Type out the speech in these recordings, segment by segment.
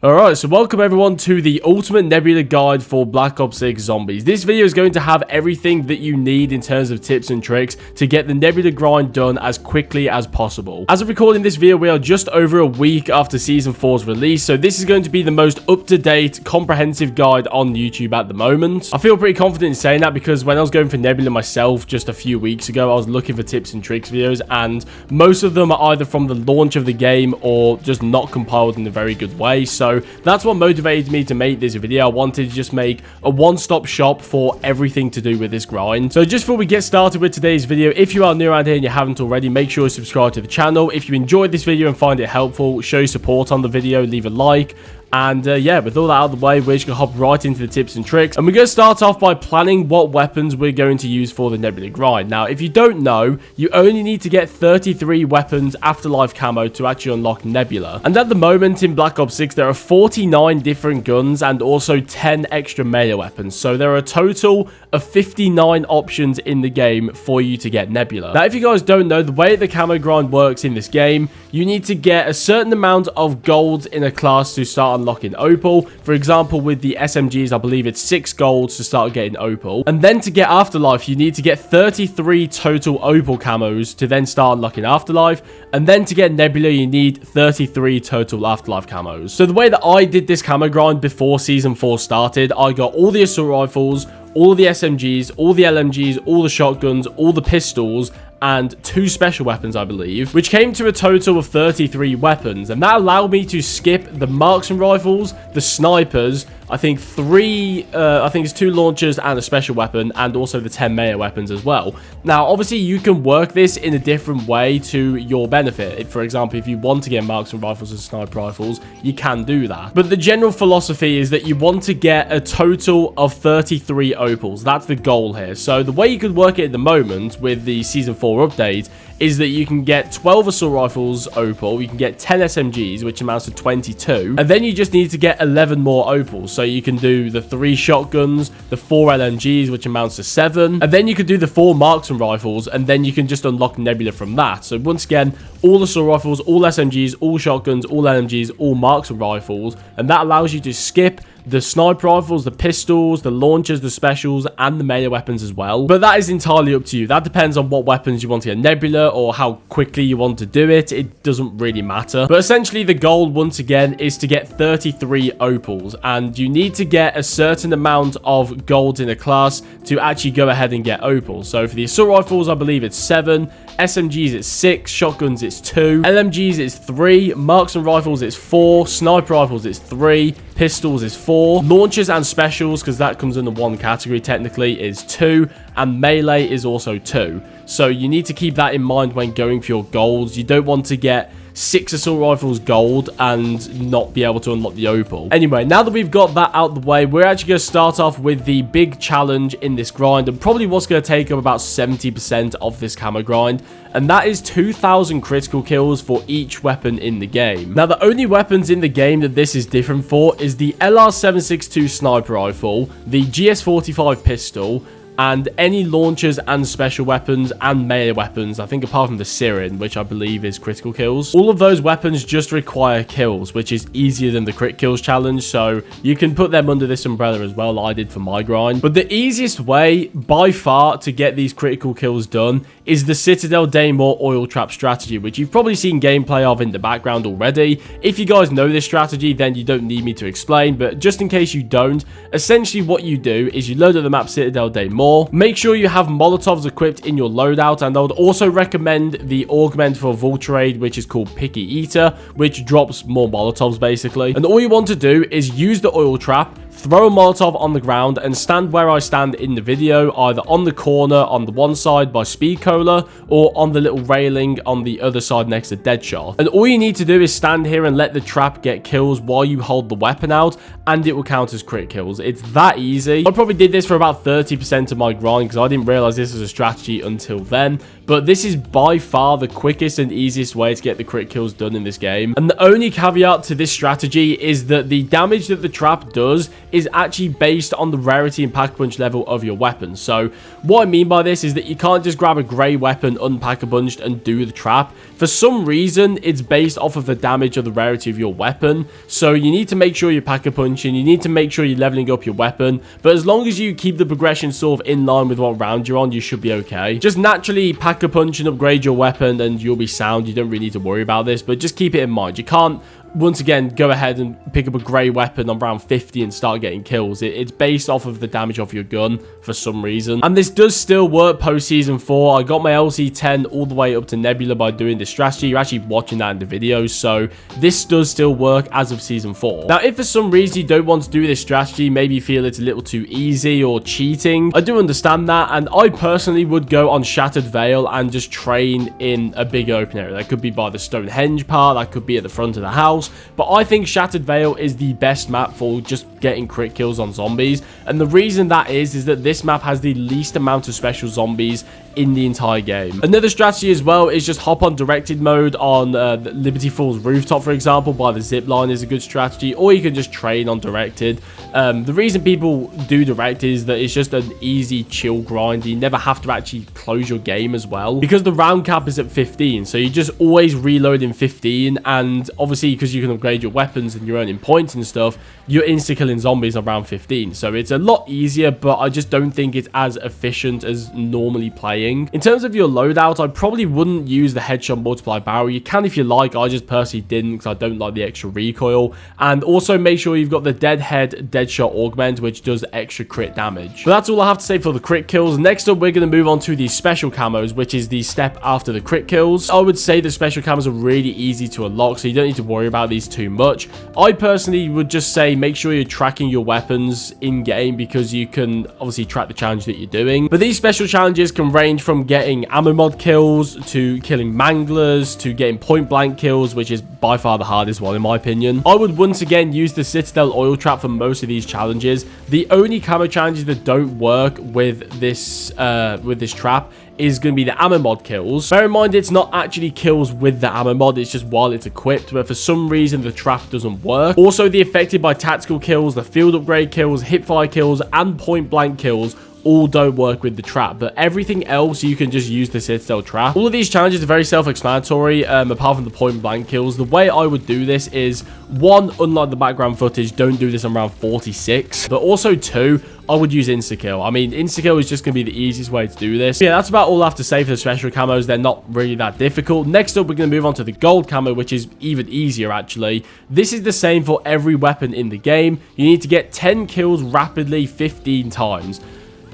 Alright, so welcome everyone to the Ultimate Nebula Guide for Black Ops 6 Zombies. This video is going to have everything that you need in terms of tips and tricks to get the Nebula grind done as quickly as possible. As of recording this video, we are just over a week after Season 4's release, so this is going to be the most up-to-date, comprehensive guide on YouTube at the moment. I feel pretty confident in saying that because when I was going for Nebula myself just a few weeks ago, I was looking for tips and tricks videos, and most of them are either from the launch of the game or just not compiled in a very good way, so that's what motivated me to make this video. I wanted to just make a one-stop shop for everything to do with this grind. So just before we get started with today's video, if you are new around here and you haven't already, make sure you subscribe to the channel. If you enjoyed this video and find it helpful, show your support on the video, leave a like. And yeah, with all that out of the way, we're just going to hop right into the tips and tricks. And we're going to start off by planning what weapons we're going to use for the Nebula grind. Now, if you don't know, you only need to get 33 weapons Afterlife Camo to actually unlock Nebula. And at the moment in Black Ops 6, there are 49 different guns and also 10 extra melee weapons. So there are a total of 59 options in the game for you to get Nebula. Now, if you guys don't know, the way the camo grind works in this game, you need to get a certain amount of gold in a class to start unlocking Opal. For example, with the SMGs, I believe it's 6 golds to start getting Opal. And then to get Afterlife, you need to get 33 total Opal camos to then start unlocking Afterlife. And then to get Nebula, you need 33 total Afterlife camos. So the way that I did this camo grind before Season 4 started, I got all the assault rifles, all the SMGs, all the LMGs, all the shotguns, all the pistols, and 2 special weapons, I believe, which came to a total of 33 weapons, and that allowed me to skip the marksman rifles, the snipers, I think 2 launchers and a special weapon, and also the 10 melee weapons as well. Now, obviously, you can work this in a different way to your benefit. For example, if you want to get marksman rifles and sniper rifles, you can do that. But the general philosophy is that you want to get a total of 33 opals. That's the goal here. So the way you could work it at the moment with the Season 4 update is that you can get 12 assault rifles opal, you can get 10 SMGs, which amounts to 22, and then you just need to get 11 more opals. So you can do the 3 shotguns, the 4 LMGs, which amounts to 7, and then you could do the 4 marksman rifles, and then you can just unlock Nebula from that. So once again, all assault rifles, all SMGs, all shotguns, all LMGs, all marksman rifles, and that allows you to skip the sniper rifles, the pistols, the launchers, the specials, and the melee weapons as well. But that is entirely up to you. That depends on what weapons you want to get Nebula or how quickly you want to do it. It doesn't really matter. But essentially, the goal, once again, is to get 33 opals. And you need to get a certain amount of gold in a class to actually go ahead and get opals. So for the assault rifles, I believe it's 7. SMGs, it's 6. Shotguns, it's 2. LMGs, it's 3. Marksman rifles, it's 4. Sniper rifles, it's 3. Pistols is 4. Launchers and specials, because that comes under one category technically, is 2. And melee is also 2. So you need to keep that in mind when going for your golds. You don't want to get 6 assault rifles gold and not be able to unlock the opal. Anyway, now that we've got that out the way, we're actually going to start off with the big challenge in this grind, and probably what's going to take up about 70% of this camo grind, and that is 2,000 critical kills for each weapon in the game. Now, the only weapons in the game that this is different for is the LR762 sniper rifle, the GS45 pistol, and any launchers and special weapons and melee weapons, I think apart from the Siren, which I believe is critical kills. All of those weapons just require kills, which is easier than the crit kills challenge, so you can put them under this umbrella as well, like I did for my grind. But the easiest way, by far, to get these critical kills done is the Citadel Daymore oil trap strategy, which you've probably seen gameplay of in the background already. If you guys know this strategy, then you don't need me to explain, but just in case you don't, essentially what you do is you load up the map Citadel Daymore. Make sure you have Molotovs equipped in your loadout, and I would also recommend the augment for Vulture, which is called Picky Eater, which drops more Molotovs basically. And all you want to do is use the oil trap, throw a Molotov on the ground, and stand where I stand in the video, either on the corner on the one side by Speed Cola or on the little railing on the other side next to Deadshot. And all you need to do is stand here and let the trap get kills while you hold the weapon out, and it will count as crit kills. It's that easy. I probably did this for about 30% of my grind because I didn't realize this was a strategy until then, but this is by far the quickest and easiest way to get the crit kills done in this game. And the only caveat to this strategy is that the damage that the trap does is actually based on the rarity and pack-a-punch level of your weapon. So what I mean by this is that you can't just grab a grey weapon, unpack-a-punched, and do the trap. For some reason, it's based off of the damage or the rarity of your weapon. So you need to make sure you're pack-a-punching, you need to make sure you're leveling up your weapon. But as long as you keep the progression sort of in line with what round you're on, you should be okay. Just naturally pack-a-punch and upgrade your weapon and you'll be sound. You don't really need to worry about this, but just keep it in mind. You can't, once again, go ahead and pick up a grey weapon on round 50 and start getting kills. It's based off of the damage of your gun for some reason. And this does still work post Season 4. I got my LC10 all the way up to Nebula by doing this strategy. You're actually watching that in the videos, so this does still work as of Season 4. Now, if for some reason you don't want to do this strategy, maybe you feel it's a little too easy or cheating, I do understand that, and I personally would go on Shattered Veil and just train in a big open area. That could be by the Stonehenge part, that could be at the front of the house. But I think Shattered Veil is the best map for just getting crit kills on zombies. And the reason that is that this map has the least amount of special zombies in the entire game. Another strategy as well is just hop on directed mode on Liberty Falls rooftop, for example, by the zip line is a good strategy, or you can just train on directed. The reason people do directed is that it's just an easy chill grind. You never have to actually close your game as well, because the round cap is at 15, so you just always reload in 15, and obviously because you can upgrade your weapons and you're earning points and stuff, you're insta-killing zombies on round 15, so it's a lot easier, but I just don't think it's as efficient as normally playing. In terms of your loadout, I probably wouldn't use the headshot multiply barrel. You can if you like, I just personally didn't because I don't like the extra recoil. And also make sure you've got the dead shot augment, which does extra crit damage. But that's all I have to say for the crit kills. Next up, we're going to move on to the special camos, which is the step after the crit kills. I would say the special camos are really easy to unlock, so you don't need to worry about these too much. I personally would just say make sure you're tracking your weapons in game, because you can obviously track the challenge that you're doing. But these special challenges can range from getting ammo mod kills to killing manglers to getting point blank kills, which is by far the hardest one in my opinion. I would once again use the Citadel oil trap for most of these challenges. The only camo challenges that don't work with this trap is going to be the ammo mod kills. Bear in mind, it's not actually kills with the ammo mod, it's just while it's equipped, but for some reason the trap doesn't work. Also, the affected by tactical kills, the field upgrade kills, hipfire kills, and point blank kills all don't work with the trap, but everything else you can just use the Citadel trap. All of these challenges are very self-explanatory, apart from the point blank kills. The way I would do this is, one, unlike the background footage, don't do this on round 46, but also two, I would use insta-kill. I mean, insta-kill is just going to be the easiest way to do this. Yeah, that's about all I have to say for the special camos. They're not really that difficult. Next up, we're going to move on to the gold camo, which is even easier, actually. This is the same for every weapon in the game. You need to get 10 kills rapidly 15 times.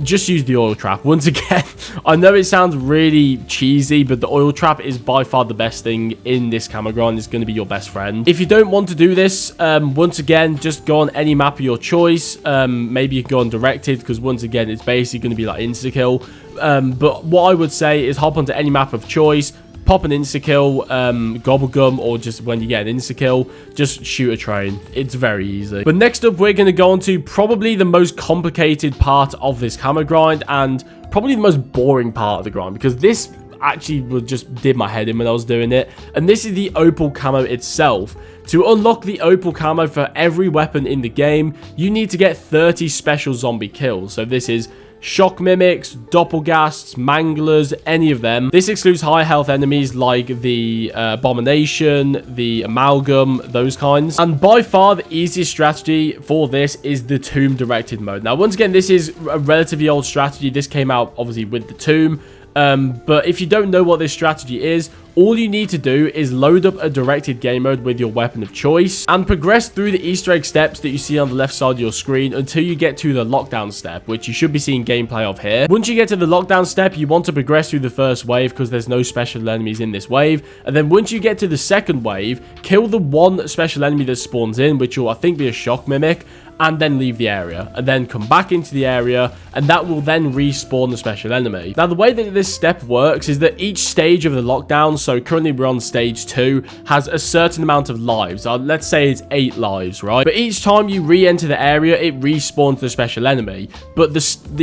Just use the oil trap. Once again, I know it sounds really cheesy, but the oil trap is by far the best thing in this camo grind. It's going to be your best friend. If you don't want to do this, once again, just go on any map of your choice. Maybe you can go on directed, because once again, it's basically going to be like insta-kill. But what I would say is hop onto any map of choice, pop an insta-kill, gobblegum, or just when you get an insta-kill, just shoot a train. It's very easy. But next up, we're going to go on to probably the most complicated part of this camo grind, and probably the most boring part of the grind, because this actually just did my head in when I was doing it, and this is the opal camo itself. To unlock the opal camo for every weapon in the game, you need to get 30 special zombie kills. So this is shock mimics, doppelgasts, manglers, any of them. This excludes high health enemies like the abomination, the amalgam, those kinds. And by far the easiest strategy for this is the tomb directed mode. Now, once again, this is a relatively old strategy. This came out obviously with the tomb. But if you don't know what this strategy is, all you need to do is load up a directed game mode with your weapon of choice and progress through the Easter egg steps that you see on the left side of your screen until you get to the lockdown step, which you should be seeing gameplay of here. Once you get to the lockdown step, you want to progress through the first wave because there's no special enemies in this wave. And then once you get to the second wave, kill the one special enemy that spawns in, which will I think be a shock mimic, and then leave the area, and then come back into the area, and that will then respawn the special enemy. Now, the way that this step works is that each stage of the lockdown, so currently we're on stage 2, has a certain amount of lives. Let's say it's 8 lives, right? But each time you re-enter the area, it respawns the special enemy. But the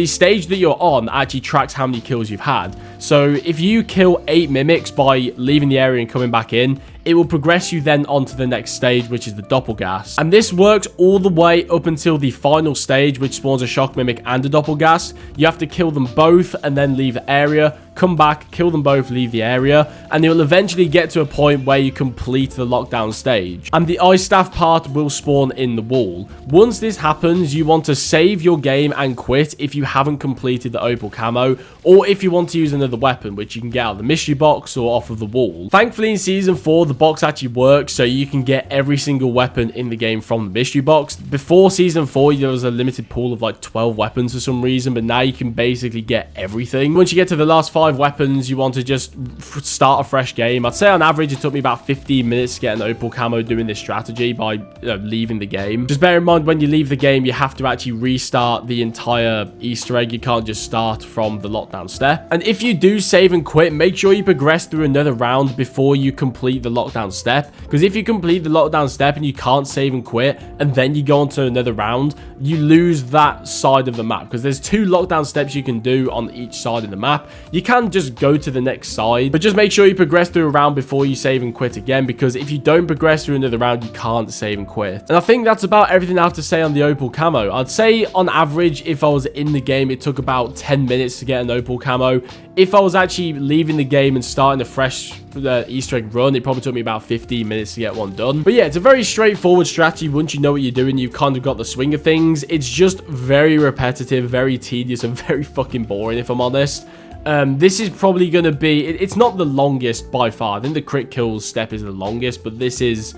stage that you're on actually tracks how many kills you've had. So if you kill 8 mimics by leaving the area and coming back in, it will progress you then onto the next stage, which is the Doppelgas. And this works all the way up until the final stage, which spawns a Shock Mimic and a Doppelgas. You have to kill them both and then leave the area, come back, kill them both, leave the area, and it will eventually get to a point where you complete the lockdown stage. And the ice staff part will spawn in the wall. Once this happens, you want to save your game and quit if you haven't completed the opal camo, or if you want to use another weapon, which you can get out of the mystery box or off of the wall. Thankfully, in Season 4, the box actually works, so you can get every single weapon in the game from the mystery box. Before Season 4, there was a limited pool of like 12 weapons for some reason, but now you can basically get everything. Once you get to the last 5 weapons, you want to just start a fresh game. I'd say on average, it took me about 15 minutes to get an opal camo doing this strategy by leaving the game. Just bear in mind, when you leave the game, you have to actually restart the entire Easter egg. You can't just start from the lockdown step. And if you do save and quit, make sure you progress through another round before you complete the lockdown step, because if you complete the lockdown step and you can't save and quit and then you go on to another round, you lose that side of the map, because there's 2 lockdown steps you can do on each side of the map. You can just go to the next side, but just make sure you progress through a round before you save and quit again, because if you don't progress through another round, you can't save and quit. And I think that's about everything I have to say on the opal camo. I'd say on average, if I was in the game, it took about 10 minutes to get an opal camo. If I was actually leaving the game and starting a fresh Easter egg run, it probably took me about 15 minutes to get one done. But yeah, it's a very straightforward strategy. Once you know what you're doing, you've kind of got the swing of things. It's just very repetitive, very tedious, and very fucking boring, if I'm honest. This is probably going to be... It's not the longest by far. I think the crit kills step is the longest, but this is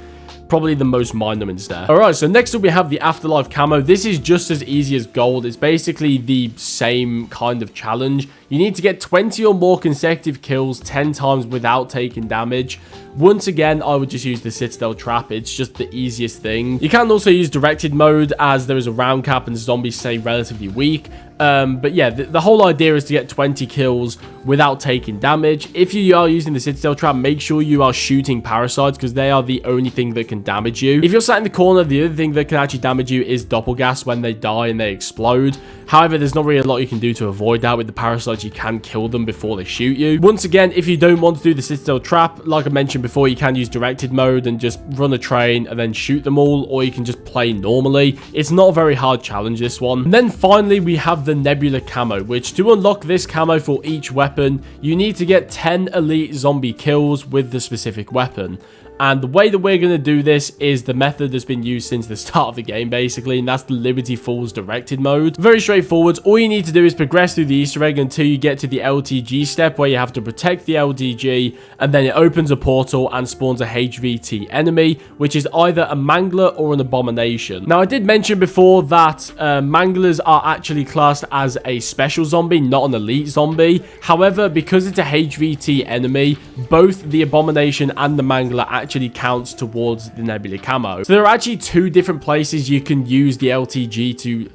probably the most mind-numbing step. Alright, so next up we have the Afterlife camo. This is just as easy as gold. It's basically the same kind of challenge. You need to get 20 or more consecutive kills 10 times without taking damage. Once again, I would just use the Citadel Trap. It's just the easiest thing. You can also use directed mode, as there is a round cap and zombies stay relatively weak. But yeah, the whole idea is to get 20 kills without taking damage. If you are using the Citadel Trap, make sure you are shooting parasites, because they are the only thing that can damage you. If you're sat in the corner, the other thing that can actually damage you is Doppelgas when they die and they explode. However, there's not really a lot you can do to avoid that. With the parasites, you can kill them before they shoot you. Once again, if you don't want to do the Citadel Trap, like I mentioned before, you can use directed mode and just run a train and then shoot them all, or you can just play normally. It's not a very hard challenge, this one. And then finally, we have the Nebula Camo, which to unlock this camo for each weapon, you need to get 10 elite zombie kills with the specific weapon. And the way that we're going to do this is the method that's been used since the start of the game, basically, and that's the Liberty Falls directed mode. Very straightforward. All you need to do is progress through the Easter egg until you get to the LTG step, where you have to protect the LTG, and then it opens a portal and spawns a HVT enemy, which is either a Mangler or an Abomination. Now, I did mention before that Manglers are actually classed as a special zombie, not an elite zombie. However, because it's a HVT enemy, both the Abomination and the Mangler actually counts towards the Nebula Camo. So there are actually 2 different places you can use the LTG to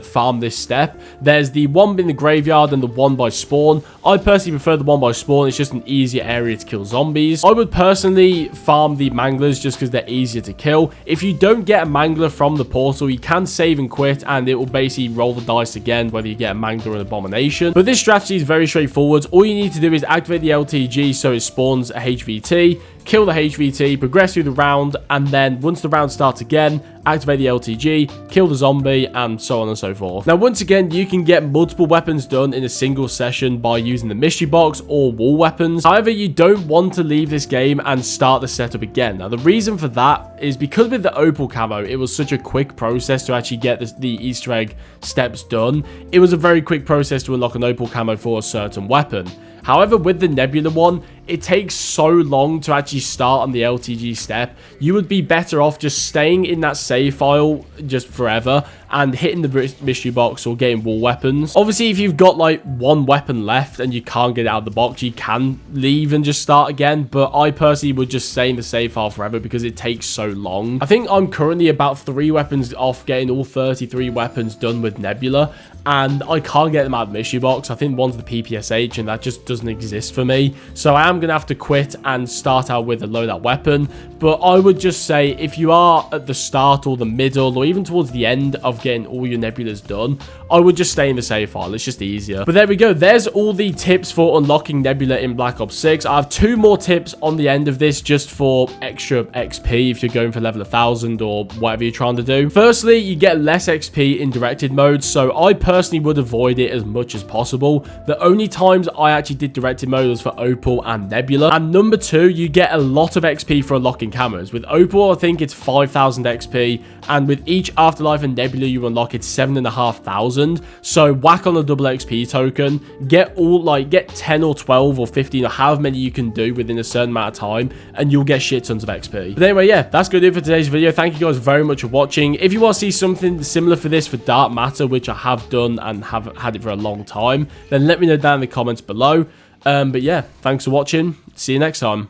farm this step. There's the one in the graveyard and the one by spawn. I personally prefer the one by spawn. It's just an easier area to kill zombies. I would personally farm the Manglers just because they're easier to kill. If you don't get a Mangler from the portal, you can save and quit, and it will basically roll the dice again whether you get a Mangler or an Abomination. But this strategy is very straightforward. All you need to do is activate the LTG so it spawns a HVT, kill the HVT, progress through the round, and then once the round starts again, activate the LTG, kill the zombie, and so on and so forth. Now, once again, you can get multiple weapons done in a single session by using the mystery box or wall weapons. However, you don't want to leave this game and start the setup again. Now, the reason for that is because with the opal camo, it was such a quick process to actually get the Easter egg steps done. It was a very quick process to unlock an opal camo for a certain weapon. However, with the Nebula one, it takes so long to actually start on the LTG step. You would be better off just staying in that save file just forever and hitting the mystery box or getting wall weapons. Obviously, if you've got like one weapon left and you can't get it out of the box, you can leave and just start again. But I personally would just stay in the save file forever because it takes so long. I think I'm currently about 3 weapons off getting all 33 weapons done with Nebula, and I can't get them out of the mystery box. I think one's the PPSH, and that just doesn't exist for me. So I am am going to have to quit and start out with a loadout weapon. But I would just say if you are at the start or the middle or even towards the end of getting all your nebulas done, I would just stay in the save file. It's just easier. But there we go. There's all the tips for unlocking nebula in Black Ops 6. I have 2 more tips on the end of this just for extra XP if you're going for level 1000 or whatever you're trying to do. Firstly, you get less XP in directed mode, so I personally would avoid it as much as possible. The only times I actually did directed mode was for Opal and Nebula. And number 2, you get a lot of XP for unlocking camos. With Opal, I think it's 5000 XP, and with each Afterlife and Nebula you unlock, it's 7500. So whack on a double XP token, get 10 or 12 or 15 or however many you can do within a certain amount of time, and you'll get shit tons of XP. But anyway, yeah, that's going to do it for today's video. Thank you guys very much for watching. If you want to see something similar for this for Dark Matter, which I have done and have had it for a long time, then let me know down in the comments below. But yeah, thanks for watching. See you next time.